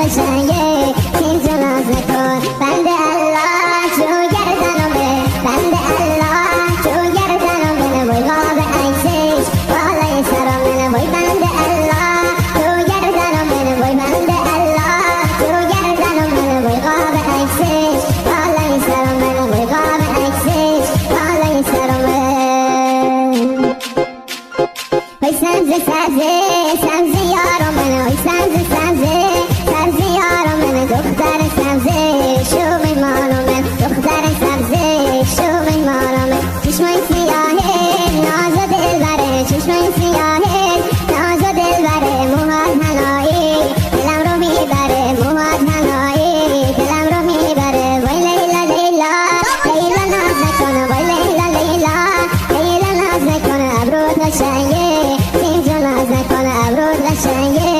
قشنگه اینجا ناز نکن بند الله تو گردنمه بند الله تو گردنمه وای قاب عکسش بالای سرمه وای بند الله تو گردنمه وای بند الله تو گردنمه وای قاب عکسش بالای سرمه وای قاب عکسش بالای سرمه وای سبزه سبزه سبزه یارو منه وای سبزه سبزه سبزه یارو منه دختر سبزه شو میمانو من دختر سبزه شو میمانو من چشمای سیاهه ناز و دلبره چشمای سیاهه ناز و دلبره موهات هنایی دلم رو میبره موهات هنایی دلم رو میبره وای لیلا لیلا لیلا ناز نکنه وای لیلا لیلا لیلا ناز نکنه ابروت قشنگه اینجا ناز نکنه ابروت قشنگه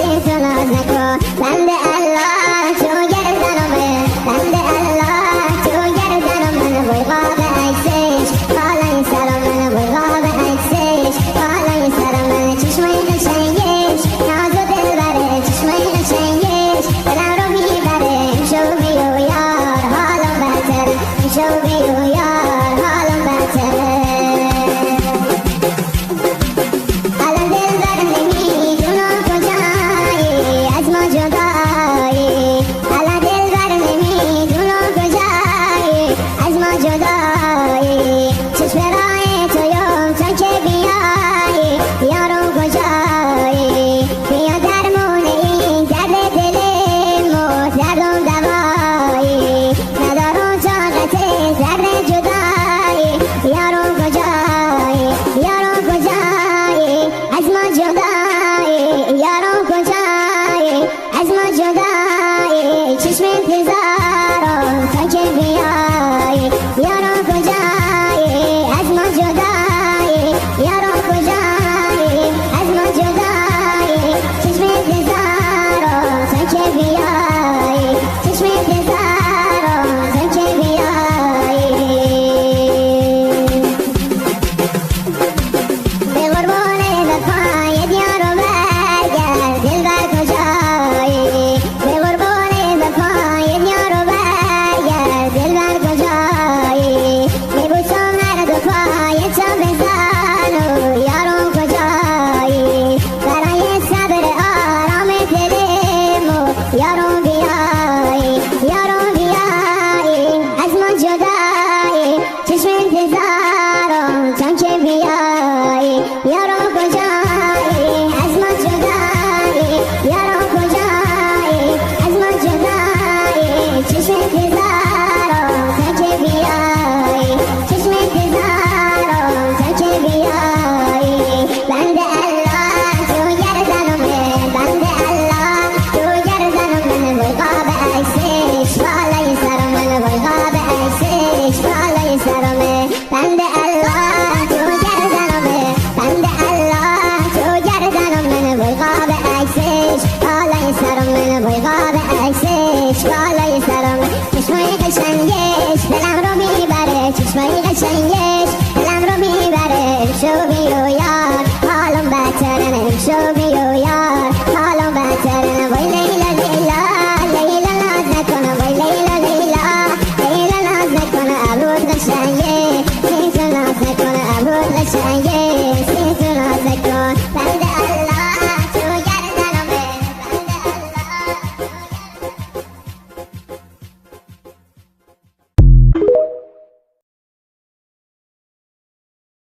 اینجا ناز نکن بند الله تو گردنمه بند الله تو گردنمه وای قاب عکسش بالای سرمه وای قاب عکسش بالای سرمه چشمای قشنگش ناز و دلبره چشمای قشنگش دلم رو میبره امشو بیو یار حالم بهتره امشو بیو یار حالم بهتره چشم انتظارم تا که بیایی یارو کجایی از ما جدایی یارو کجایی از ما جدایی چشم انتظارم تا که بیایی چشم انتظارم تا که بیایی به قربان وفای دیارو برگرد دلبر کجایی به قربان وفای دیارو برگرد دلبر کجایی میبوسم هر دو پای تو بزن و یارو کجایی برای صبر آرام دلم و یارو بیایی یارو بیایی از من جدایی چشم انتظارم تا که بیایی یارو کجایی از من جدایی یارو کجایی از من جدایی چشم انتظارم تا که بیایی چشم انتظارم تا که بیایی بند الله تو گردنمه بند الله تو گردنمه وای قاب عکسش بالای سرمه وای قاب عکسش بالای سرمه بند الله تو گردنمه بند الله تو گردنمه وای قاب عکسش بالای سرمه وای قاب عکسش بالای